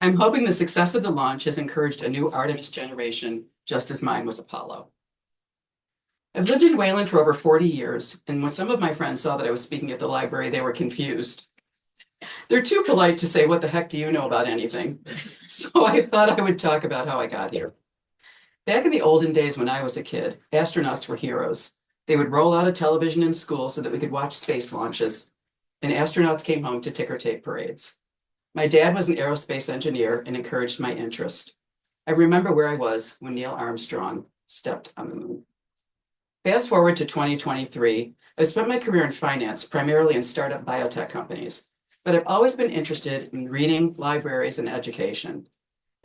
I'm hoping the success of the launch has encouraged a new Artemis generation, just as mine was Apollo. I've lived in Wayland for over 40 years, and when some of my friends saw that I was speaking at the library, they were confused. They're too polite to say, "What the heck do you know about anything?" So I thought I would talk about how I got here. Back in the olden days when I was a kid, astronauts were heroes. They would roll out a television in school so that we could watch space launches, and astronauts came home to ticker tape parades. My dad was an aerospace engineer and encouraged my interest. I remember where I was when Neil Armstrong stepped on the moon. Fast forward to 2023, I've spent my career in finance, primarily in startup biotech companies, but I've always been interested in reading, libraries, and education.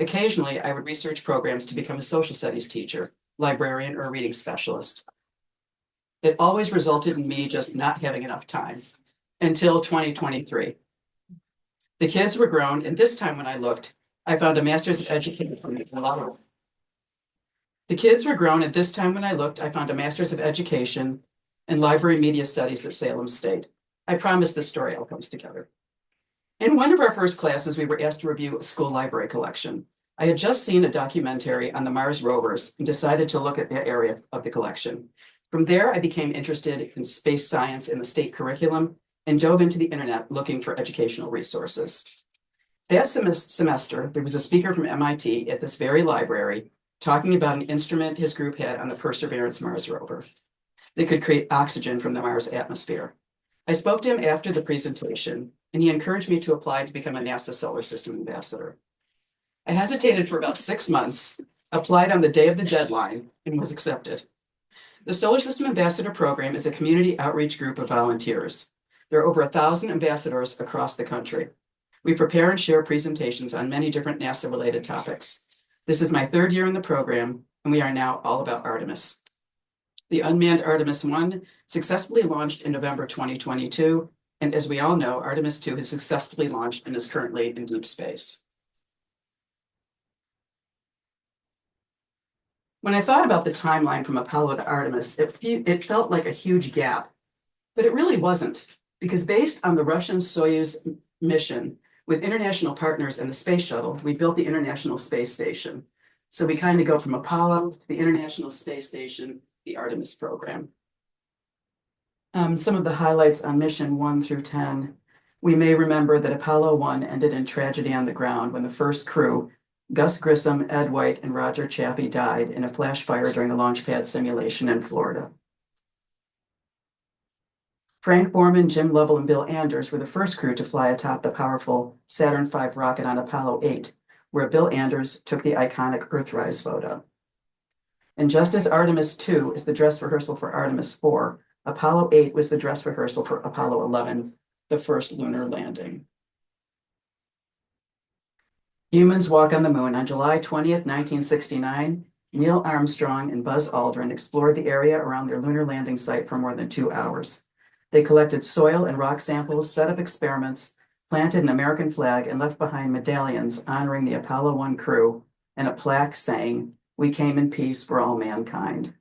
Occasionally, I would research programs to become a social studies teacher, librarian, or a reading specialist. It always resulted in me just not having enough time until 2023. The kids were grown, and this time when I looked, I found a master's of education from The kids were grown, and this time when I looked, I found a master's of education in library media studies at Salem State. I promise this story all comes together. In one of our first classes, we were asked to review a school library collection. I had just seen a documentary on the Mars rovers and decided to look at that area of the collection. From there, I became interested in space science in the state curriculum and dove into the internet looking for educational resources. That semester, there was a speaker from MIT at this very library talking about an instrument his group had on the Perseverance Mars rover that could create oxygen from the Mars atmosphere. I spoke to him after the presentation, and he encouraged me to apply to become a NASA Solar System ambassador. I hesitated for about 6 months, applied on the day of the deadline, and was accepted. The Solar System Ambassador Program is a community outreach group of volunteers. There are over 1,000 ambassadors across the country. We prepare and share presentations on many different NASA-related topics. This is my 3rd year in the program, and we are now all about Artemis. The unmanned Artemis 1 successfully launched in November 2022, and as we all know, Artemis 2 has successfully launched and is currently in deep space. When I thought about the timeline from Apollo to Artemis, it felt like a huge gap, but it really wasn't, because based on the Russian Soyuz mission, with international partners and the space shuttle, we built the International Space Station. So we kind of go from Apollo to the International Space Station, the Artemis program. Some of the highlights on mission 1 through 10. We may remember that Apollo 1 ended in tragedy on the ground when the first crew, Gus Grissom, Ed White, and Roger Chaffee, died in a flash fire during a launch pad simulation in Florida. Frank Borman, Jim Lovell, and Bill Anders were the first crew to fly atop the powerful Saturn V rocket on Apollo 8, where Bill Anders took the iconic Earthrise photo. And just as Artemis 2 is the dress rehearsal for Artemis 4, Apollo 8 was the dress rehearsal for Apollo 11, the first lunar landing. Humans walk on the moon. On July 20th, 1969, Neil Armstrong and Buzz Aldrin explored the area around their lunar landing site for more than 2 hours. They collected soil and rock samples, set up experiments, planted an American flag, and left behind medallions honoring the Apollo 1 crew and a plaque saying, "We came in peace for all mankind."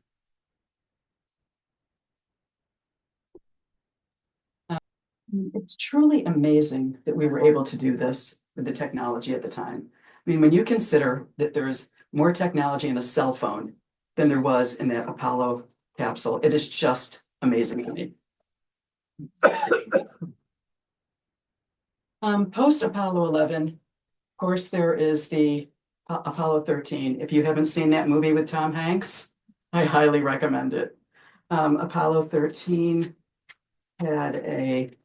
It's truly amazing that we were able to do this with the technology at the time. I mean, when you consider that there's more technology in a cell phone than there was in that Apollo capsule, it is just amazing to me. Post Apollo 11, of course, there is the Apollo 13. If you haven't seen that movie with Tom Hanks, I highly recommend it. Apollo 13 had an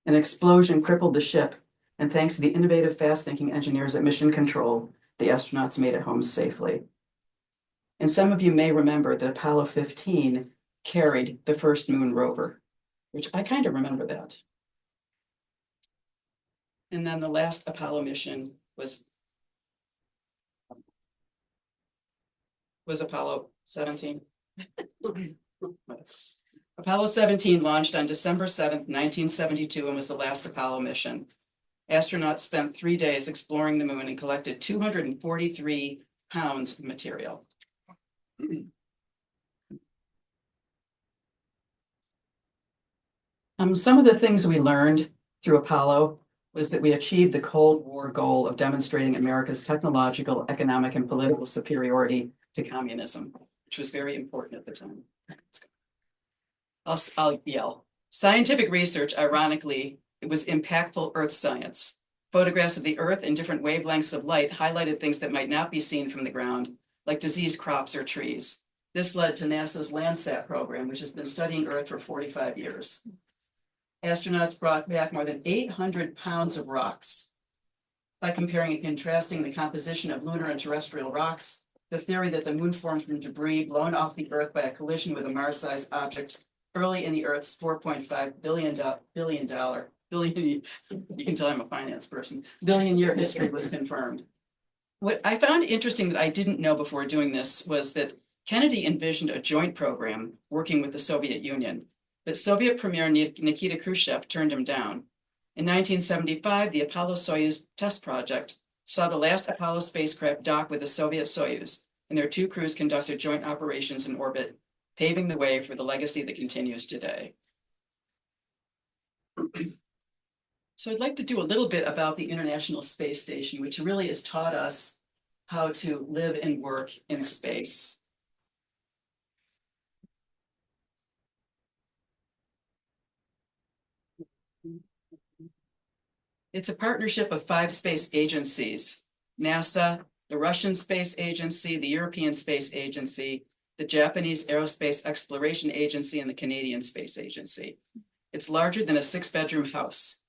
explosion crippled the ship, and thanks to the innovative, fast-thinking engineers at Mission Control, the astronauts made it home safely. And some of you may remember that Apollo 15 carried the first moon rover, which I kind of remember that. And then the last Apollo mission was Apollo 17. Apollo 17 launched on December 7th, 1972, and was the last Apollo mission. Astronauts spent 3 days exploring the moon and collected 243 pounds of material. Some of the things we learned through Apollo was that we achieved the Cold War goal of demonstrating America's technological, economic, and political superiority to communism, which was very important at the time. I'll yell. Scientific research, ironically, it was impactful Earth science. Photographs of the Earth in different wavelengths of light highlighted things that might not be seen from the ground, like diseased crops or trees. This led to NASA's Landsat program, which has been studying Earth for 45 years. Astronauts brought back more than 800 pounds of rocks. By comparing and contrasting the composition of lunar and terrestrial rocks, the theory that the moon formed from debris blown off the Earth by a collision with a Mars-sized object early in the Earth's $4.5 billion, you can tell I'm a finance person, billion-year history was confirmed. What I found interesting that I didn't know before doing this was that Kennedy envisioned a joint program working with the Soviet Union, but Soviet Premier Nikita Khrushchev turned him down. In 1975, the Apollo-Soyuz test project saw the last Apollo spacecraft dock with the Soviet Soyuz, and their two crews conducted joint operations in orbit, paving the way for the legacy that continues today. So I'd like to do a little bit about the International Space Station, which really has taught us how to live and work in space. It's a partnership of 5 space agencies: NASA, the Russian Space Agency, the European Space Agency, the Japanese Aerospace Exploration Agency, and the Canadian Space Agency. It's larger than a 6-bedroom house.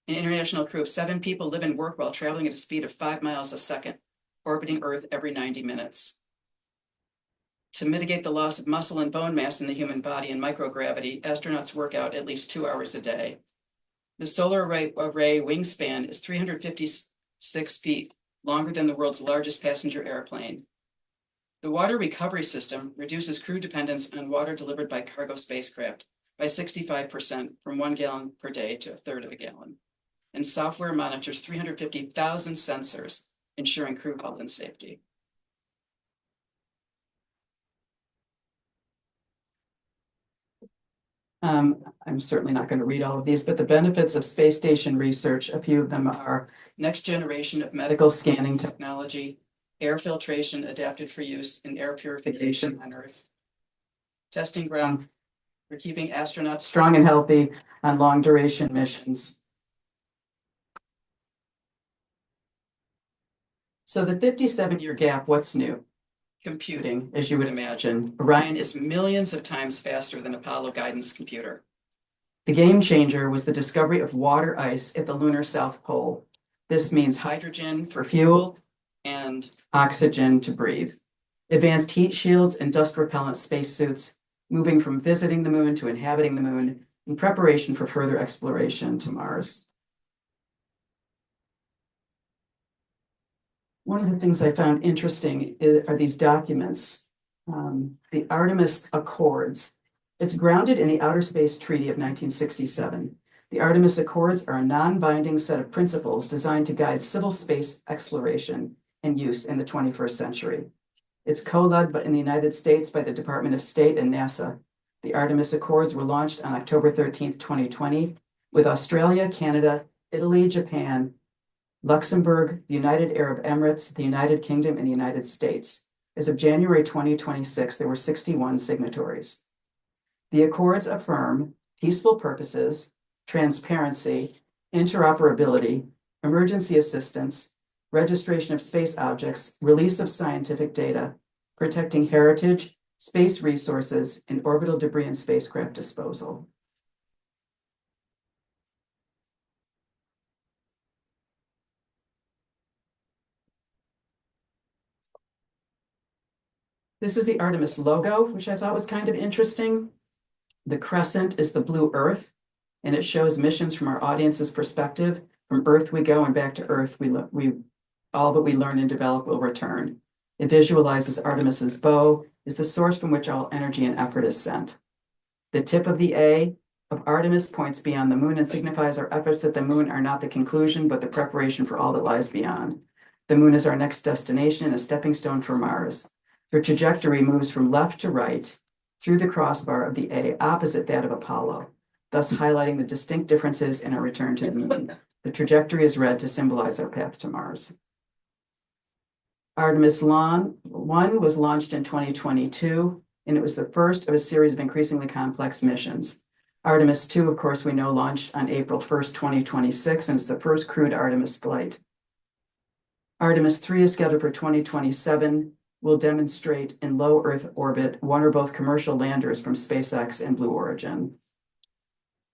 An international crew of 7 people live and work while traveling at a speed of 5 miles a second, orbiting Earth every 90 minutes. To mitigate the loss of muscle and bone mass in the human body and microgravity, astronauts work out at least 2 hours a day. The solar array wingspan is 356 feet, longer than the world's largest passenger airplane. The water recovery system reduces crew dependence on water delivered by cargo spacecraft by 65%, from 1 gallon per day to 1/3 of a gallon. And software monitors 350,000 sensors, ensuring crew health and safety. I'm certainly not going to read all of these, but the benefits of space station research, a few of them are next generation of medical scanning technology, air filtration adapted for use in air purification on Earth, testing ground for keeping astronauts strong and healthy on long duration missions. So the 57-year gap, what's new? Computing, as you would imagine. Orion is millions of times faster than Apollo guidance computer. The game changer was the discovery of water ice at the lunar South Pole. This means hydrogen for fuel and oxygen to breathe. Advanced heat shields and dust repellent spacesuits, moving from visiting the moon to inhabiting the moon in preparation for further exploration to Mars. One of the things I found interesting are these documents, the Artemis Accords. It's grounded in the Outer Space Treaty of 1967. The Artemis Accords are a non-binding set of principles designed to guide civil space exploration and use in the 21st century. It's co-led in the United States by the Department of State and NASA. The Artemis Accords were launched on October 13th, 2020, with Australia, Canada, Italy, Japan, Luxembourg, the United Arab Emirates, the United Kingdom, and the United States. As of January 2026, there were 61 signatories. The Accords affirm peaceful purposes, transparency, interoperability, emergency assistance, registration of space objects, release of scientific data, protecting heritage, space resources, and orbital debris and spacecraft disposal. This is the Artemis logo, which I thought was kind of interesting. The crescent is the blue Earth, and it shows missions from our audience's perspective. From Earth we go, and back to Earth all that we learn and develop will return. It visualizes Artemis's bow is the source from which all energy and effort is sent. The tip of the A of Artemis points beyond the moon and signifies our efforts at the moon are not the conclusion, but the preparation for all that lies beyond. The moon is our next destination and a stepping stone for Mars. Her trajectory moves from left to right through the crossbar of the A, opposite that of Apollo, thus highlighting the distinct differences in our return to the moon. The trajectory is red to symbolize our path to Mars. Artemis 1 was launched in 2022, and it was the first of a series of increasingly complex missions. Artemis 2, of course, we know launched on April 1st, 2026, and it's the first crewed Artemis flight. Artemis 3 is scheduled for 2027, will demonstrate in low Earth orbit one or both commercial landers from SpaceX and Blue Origin.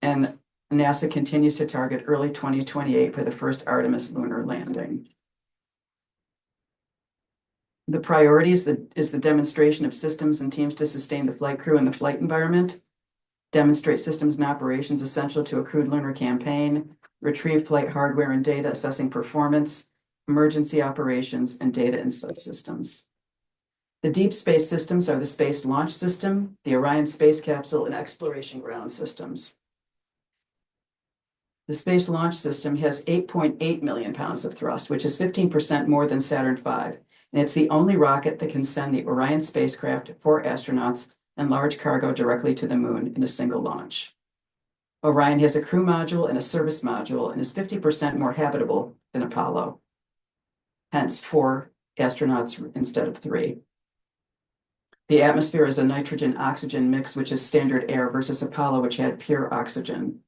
And NASA continues to target early 2028 for the first Artemis lunar landing. The priority is the demonstration of systems and teams to sustain the flight crew in the flight environment, demonstrate systems and operations essential to a crewed lunar campaign, retrieve flight hardware and data assessing performance, emergency operations, and data and subsystems. The deep space systems are the Space Launch System, the Orion Space Capsule, and Exploration Ground Systems. The Space Launch System has 8.8 million pounds of thrust, which is 15% more than Saturn V, and it's the only rocket that can send the Orion spacecraft, 4 astronauts, and large cargo directly to the moon in a single launch. Orion has a crew module and a service module and is 50% more habitable than Apollo, hence 4 astronauts instead of 3. The atmosphere is a nitrogen-oxygen mix, which is standard air, versus Apollo, which had pure oxygen.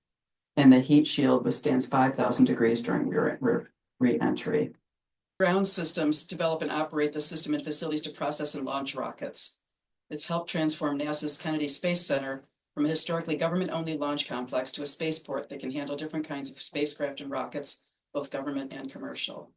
And the heat shield withstands 5,000 degrees during re-entry. Ground systems develop and operate the system and facilities to process and launch rockets. It's helped transform NASA's Kennedy Space Center from a historically government-only launch complex to a spaceport that can handle different kinds of spacecraft and rockets, both government and commercial.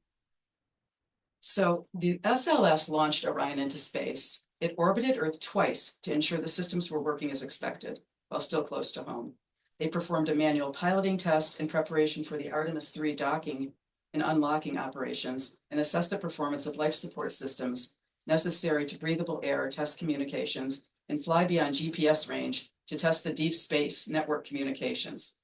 So the SLS launched Orion into space. It orbited Earth twice to ensure the systems were working as expected, while still close to home. They performed a manual piloting test in preparation for the Artemis 3 docking and unlocking operations, and assessed the performance of life support systems necessary to breathable air, test communications, and fly beyond GPS range to test the deep space network communications.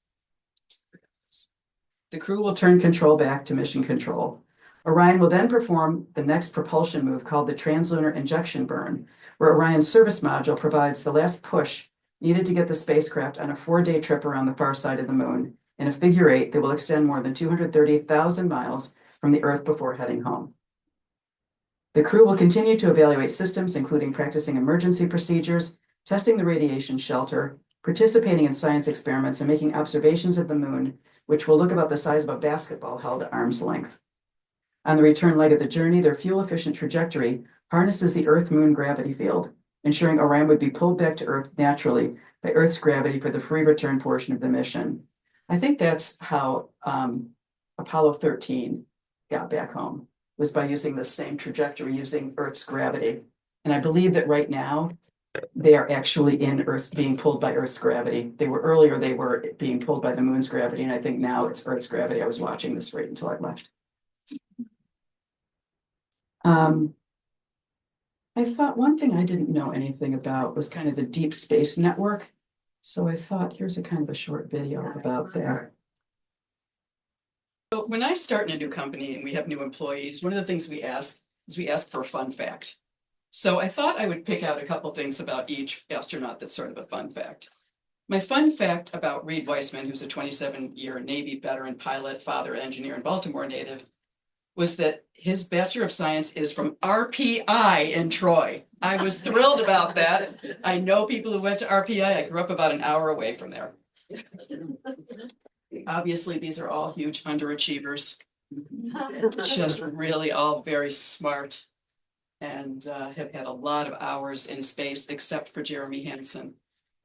The crew will turn control back to mission control. Orion will then perform the next propulsion move called the translunar injection burn, where Orion's service module provides the last push needed to get the spacecraft on a 4-day trip around the far side of the moon in a figure 8 that will extend more than 230,000 miles from the Earth before heading home. The crew will continue to evaluate systems, including practicing emergency procedures, testing the radiation shelter, participating in science experiments, and making observations of the moon, which will look about the size of a basketball held at arm's length. On the return leg of the journey, their fuel-efficient trajectory harnesses the Earth-Moon gravity field, ensuring Orion would be pulled back to Earth naturally by Earth's gravity for the free return portion of the mission. I think that's how Apollo 13 got back home, was by using the same trajectory, using Earth's gravity. And I believe that right now, they are actually in Earth, being pulled by Earth's gravity. They were being pulled by the moon's gravity, and I think now it's Earth's gravity. I was watching this right until I left. I thought one thing I didn't know anything about was kind of the deep space network. So I thought, here's a kind of a short video about that. So when I start in a new company and we have new employees, one of the things we ask is we ask for a fun fact. So I thought I would pick out a couple things about each astronaut that's sort of a fun fact. My fun fact about Reed Weissman, who's a 27-year Navy veteran pilot, father, engineer, and Baltimore native, was that his Bachelor of Science is from RPI in Troy. I was thrilled about that. I know people who went to RPI. I grew up about an hour away from there. Obviously, these are all huge underachievers. Just really all very smart and have had a lot of hours in space, except for Jeremy Hansen.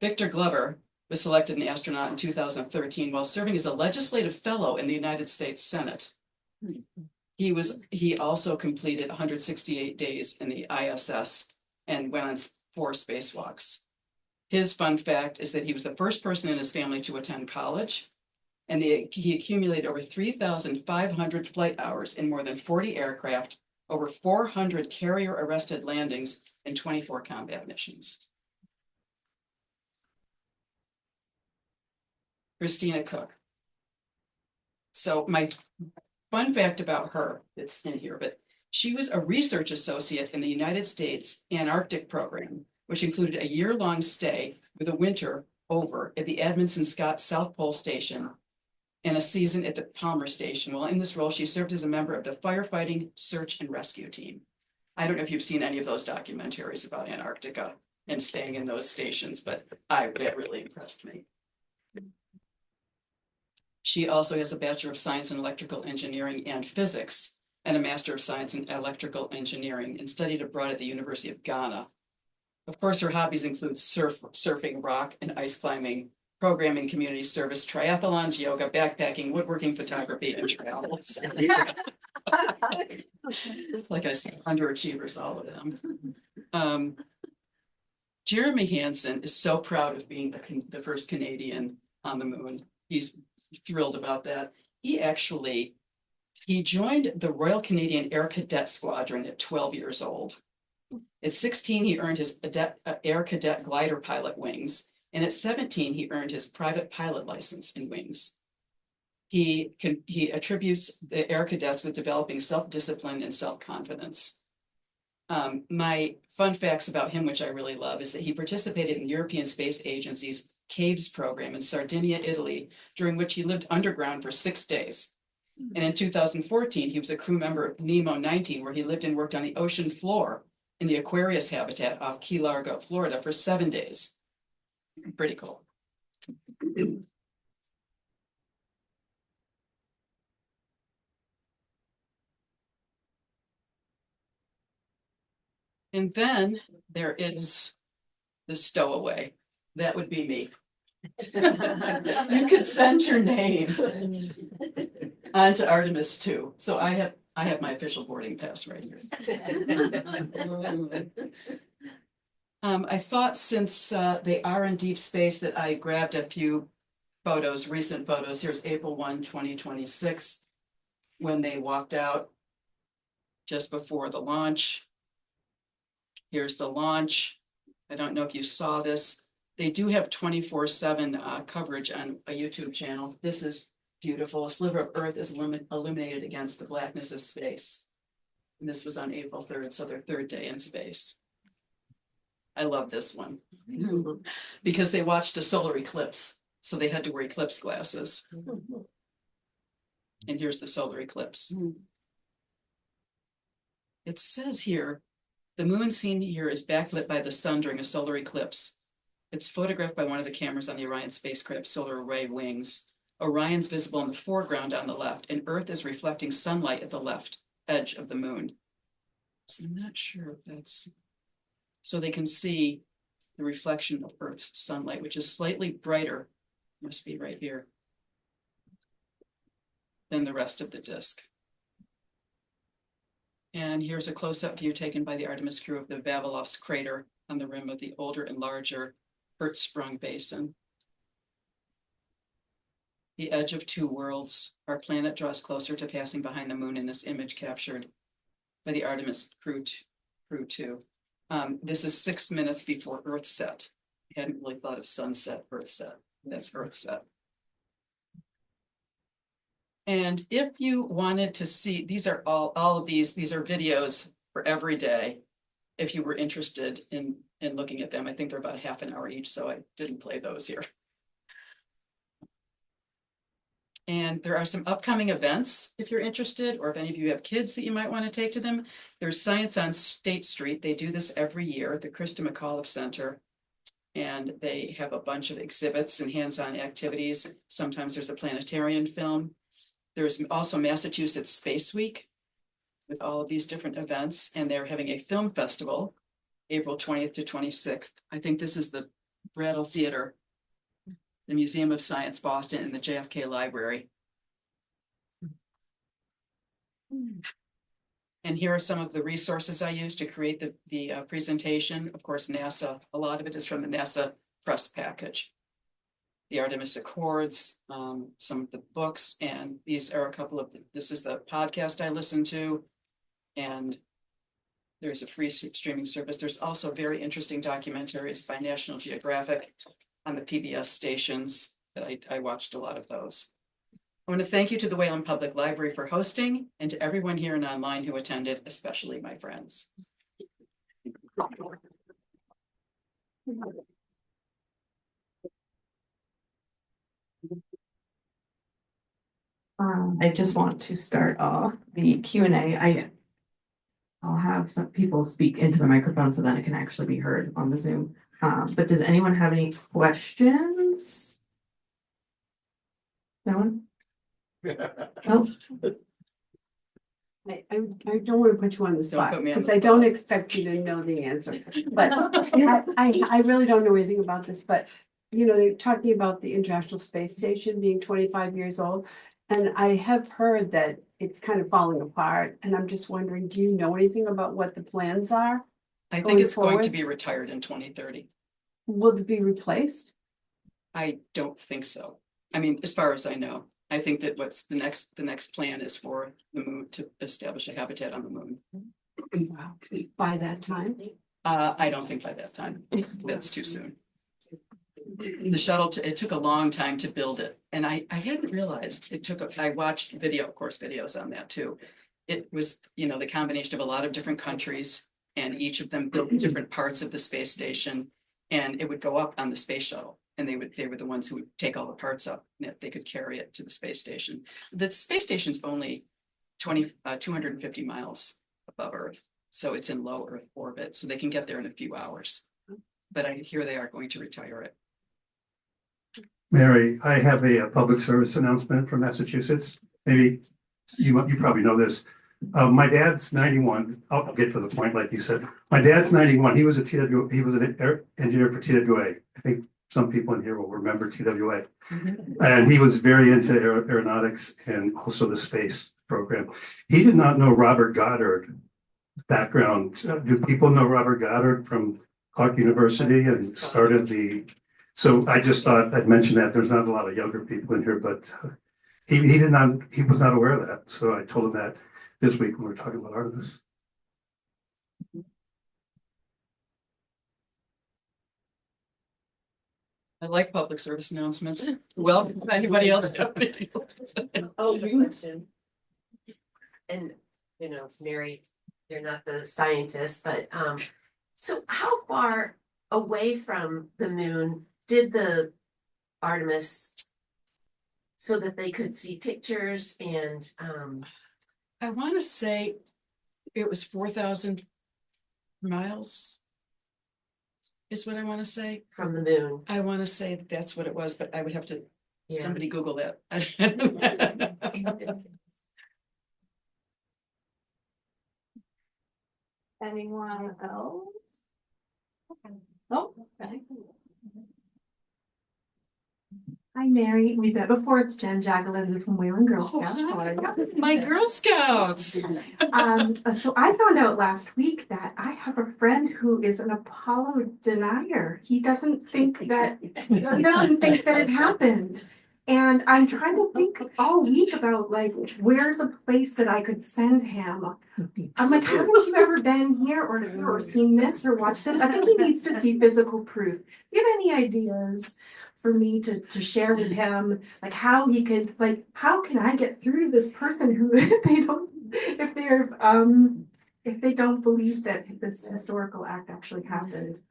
Victor Glover was selected an astronaut in 2013 while serving as a legislative fellow in the United States Senate. He also completed 168 days in the ISS and went on 4 spacewalks. His fun fact is that he was the first person in his family to attend college, and he accumulated over 3,500 flight hours in more than 40 aircraft, over 400 carrier-arrested landings, and 24 combat missions. Christina Cook. So my fun fact about her, it's in here, but she was a research associate in the United States Antarctic program, which included a year-long stay with a winter over at the Edmondson Scott South Pole Station and a season at the Palmer Station. While in this role, she served as a member of the firefighting search and rescue team. I don't know if you've seen any of those documentaries about Antarctica and staying in those stations, but that really impressed me. She also has a Bachelor of Science in Electrical Engineering and Physics and a Master of Science in Electrical Engineering, and studied abroad at the University of Ghana. Of course, her hobbies include surfing, rock and ice climbing, programming, community service, triathlons, yoga, backpacking, woodworking, photography, and travel. Like I said, underachievers, all of them. Jeremy Hansen is so proud of being the first Canadian on the moon. He's thrilled about that. He joined the Royal Canadian Air Cadet Squadron at 12 years old. At 16, he earned his Air Cadet glider pilot wings, and at 17, he earned his private pilot license in wings. He attributes the Air Cadets with developing self-discipline and self-confidence. My fun facts about him, which I really love, is that he participated in European Space Agency's CAVES program in Sardinia, Italy, during which he lived underground for 6 days. And in 2014, he was a crew member of Nemo 19, where he lived and worked on the ocean floor in the Aquarius habitat off Key Largo, Florida, for 7 days. Pretty cool. And then there is the stowaway. That would be me. You could send your name on to Artemis too. So I have my official boarding pass right here. I thought since they are in deep space that I grabbed a few photos, recent photos. Here's April 1, 2026, when they walked out just before the launch. Here's the launch. I don't know if you saw this. They do have 24/7 coverage on a YouTube channel. This is beautiful. A sliver of Earth is illuminated against the blackness of space. And this was on April 3rd, so their third day in space. I love this one because they watched a solar eclipse, so they had to wear eclipse glasses. And here's the solar eclipse. It says here, the moon seen here is backlit by the sun during a solar eclipse. It's photographed by one of the cameras on the Orion spacecraft solar array wings. Orion's visible in the foreground on the left, and Earth is reflecting sunlight at the left edge of the moon. So I'm not sure if that's, so they can see the reflection of Earth's sunlight, which is slightly brighter, must be right here, than the rest of the disk. And here's a close-up view taken by the Artemis crew of the Vavilov's crater on the rim of the older and larger Hertzsprung Basin. The edge of two worlds. Our planet draws closer to passing behind the moon in this image captured by the Artemis crew 2. This is 6 minutes before Earth set. I hadn't really thought of sunset, Earth set. That's Earth set. And if you wanted to see, these are all of these are videos for every day. If you were interested in looking at them, I think they're about a half an hour each, so I didn't play those here. And there are some upcoming events if you're interested, or if any of you have kids that you might want to take to them. There's Science on State Street. They do this every year at the Krista McAuliffe Center. And they have a bunch of exhibits and hands-on activities. Sometimes there's a planetarium film. There's also Massachusetts Space Week with all of these different events. And they're having a film festival, April 20th to 26th. I think this is the Brattle Theater, the Museum of Science, Boston, and the JFK Library. And here are some of the resources I used to create the presentation. Of course, NASA, a lot of it is from the NASA press package. The Artemis Accords, some of the books, and these are a couple of, this is the podcast I listen to, and there's a free streaming service. There's also very interesting documentaries by National Geographic on the PBS stations that I watched a lot of those. I want to thank you to the Wayland Public Library for hosting, and to everyone here and online who attended, especially my friends. I just want to start off the Q&A. I'll have some people speak into the microphone so then it can actually be heard on the Zoom. But does anyone have any questions? No one? No? I don't want to put you on the spot put me on because the I don't spot. expect you to know the answer. But I really don't know anything about this, but you know, they're talking about the International Space Station being 25 years old. And I have heard that it's kind of falling apart. And I'm just wondering, do you know anything about what the plans are? I think Going it's going to forward? be retired in 2030. Will it be replaced? I don't think so. I mean, as far as I know, I think that what's the next plan is for the moon to establish a habitat on the moon. Wow. By that time? I don't think by that time. That's too soon. The shuttle, it took a long time to build it. And I hadn't realized it took, I watched of course, videos on that too. It was, you know, the combination of a lot of different countries and each of them built different parts of the space station. And it would go up on the space shuttle. And they were the ones who would take all the parts up and that they could carry it to the space station. The space station's only 250 miles above Earth. So it's in low Earth orbit. So they can get there in a few hours. But I hear they are going to retire it. Mary, I have a public service announcement from Massachusetts. Maybe you probably know this. My dad's 91. I'll get to the point, like you said. My dad's 91. He was a TW. He was an engineer for TWA. I think some people in here will remember TWA. And he was very into aeronautics and also the space program. He did not know Robert Goddard background. Do people know Robert Goddard from Clark University and started the? So I just thought I'd mention that. There's not a lot of younger people in here, but he was not aware of that. So I told him that this week when we were talking about Artemis. I like public service announcements. Well, anybody else? Oh, good question. And, you know, Mary, you're not the scientist, but, so how far away from the moon did the Artemis so that they could see pictures and, I want to say it was 4,000 miles is what I want to say. from the moon? I want to say that that's what it was, but I would have to, Yeah. somebody Google that. Anyone else? Oh, okay. Hi, Mary. We met before. It's Jen Jagalinza from Wayland Girl Scouts. How are you? My Girl Scouts. So I found out last week that I have a friend who is an Apollo denier. He doesn't think that it happened. And I'm trying to think all week about like where's a place that I could send him. I'm like, haven't you ever been here or seen this or watched this? I think he needs to see physical proof. Do you have any ideas for me to share with him, like how he could, like, how can I get through to this person who if they don't believe that this historical act actually happened?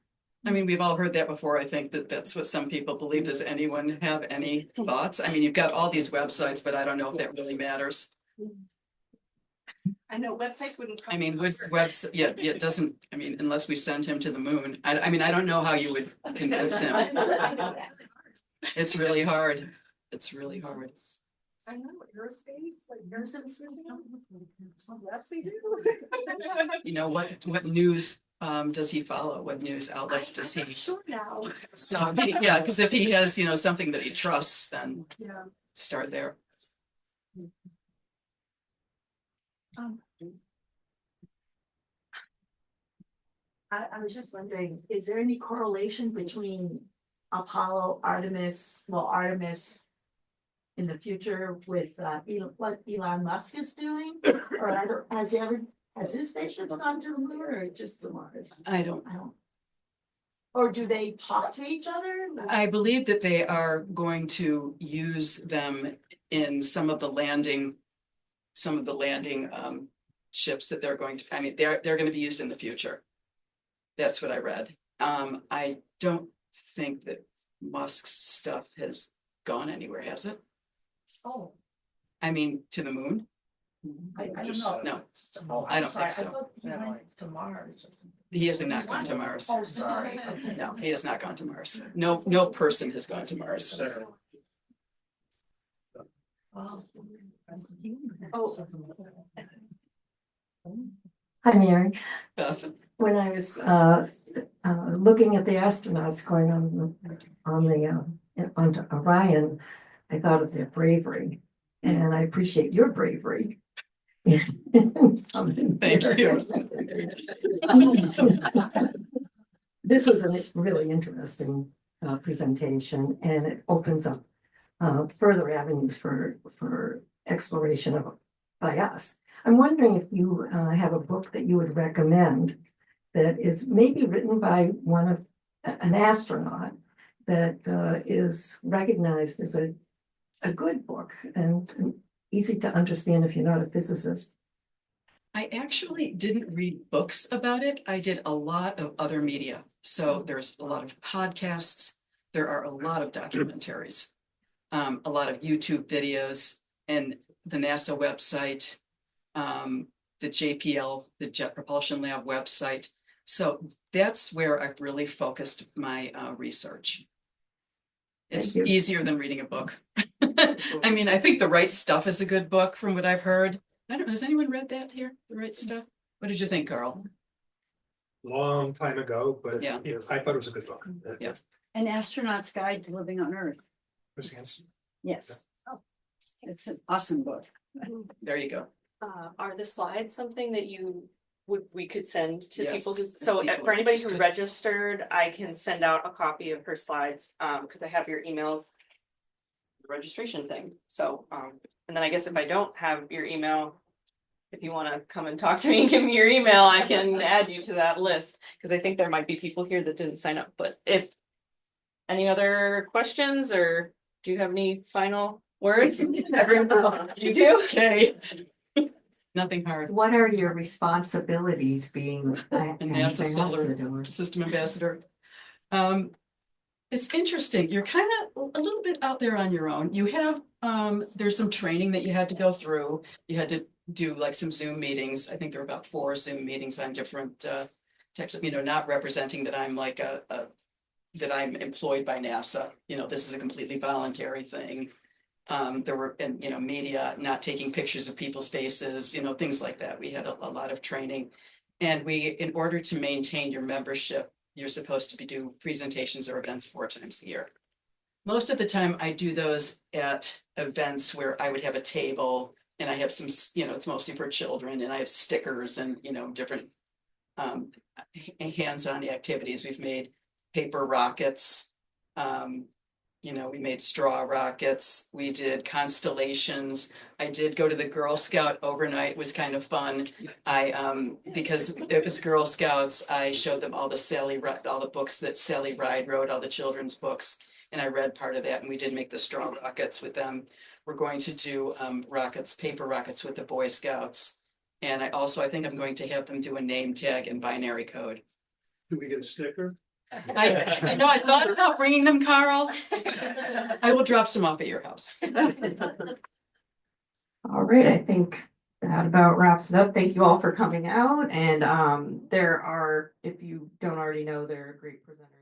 I mean, we've all heard that before. I think that that's what some people believe. Does anyone have any thoughts? I mean, you've got all these websites, but I don't know if that really matters. I know websites wouldn't. I mean, with website, yeah, it doesn't, I mean, unless we send him to the moon. I mean, I don't know how you would convince him. It's really hard. It's really hard. I know, aerospace, like nurses. Yes, they do. You know, what news does he follow? What news outlets does he? Sure now. So, yeah, because if he has, you know, something that he trusts, then Yeah. start there. I was just wondering, is there any correlation between Artemis in the future with what Elon Musk is doing? Or has his spaceships gone to the moon or just the Mars? I don't. Or do they talk to each other? I believe that they are going to use them in some of the landing ships that they're going to, I mean, they're going to be used in the future. That's what I read. I don't think that Musk's stuff has gone anywhere, has it? Oh, I mean, to the moon? I don't know. No, Oh, I I'm don't sorry. think so. thought he went to Mars. He has not gone to Mars. Oh, sorry. Okay. No, he has not gone to Mars. No person has gone to Mars. Oh. Hi, Mary. Beth, When I was looking at the astronauts going onto Orion, I thought of their bravery, and I appreciate your bravery. Thank you. This is a really interesting presentation, and it opens up further avenues for exploration by us. I'm wondering if you have a book that you would recommend that is maybe written by an astronaut that is recognized as a good book and easy to understand if you're not a physicist. I actually didn't read books about it. I did a lot of other media. So there's a lot of podcasts. There are a lot of documentaries, a lot of YouTube videos, and the NASA website, the JPL, the Jet Propulsion Lab website. So that's where I've really focused my research. It's Thank you. easier than reading a book. I mean, I think The Right Stuff is a good book from what I've heard. I don't know, has anyone read that here? The Right Stuff? What did you think, Carl? Long time ago, but Yeah. I thought it was a good book. Yeah. An Astronaut's Guide to Living on Earth. Chris Hansen. Yes. It's an awesome book. There you go. Are the slides something that we could send to people Yes, who, if so people for are anybody who interested. registered, I can send out a copy of her slides, because I have your emails. The registration thing, so, and then I guess if I don't have your email, if you wanna come and talk to me and give me your email, I can add you to that list, because I think there might be people here that didn't sign up, but if any other questions, or do you have any final words? Everyone, you do? Okay. Nothing hard. What are your responsibilities being an And NASA Solar ambassador? System Ambassador. It's interesting. You're kind of a little bit out there on your own. You have, there's some training that you had to go through. You had to do like some Zoom meetings. I think there were about 4 Zoom meetings on different types of, not representing that I'm like that I'm employed by NASA. This is a completely voluntary thing. There were, and media, not taking pictures of people's faces, things like that. We had a lot of training. And in order to maintain your membership, you're supposed to do presentations or events 4 times a year. Most of the time I do those at events where I would have a table and I have some, it's mostly for children, and I have stickers and, different hands-on activities. We've made paper rockets. We made straw rockets. We did constellations. I did go to the Girl Scout overnight. It was kind of fun. Because it was Girl Scouts, I showed them all the books that Sally Ride wrote, all the children's books, and I read part of that. And we did make the straw rockets with them. We're going to do paper rockets with the Boy Scouts, and I think I'm going to have them do a name tag and binary code. Do we get a sticker? I thought about bringing them, Carl. I will drop some off at your house. All right, I think that about wraps it up. Thank you all for coming out. And if you don't already know, there are great presenters.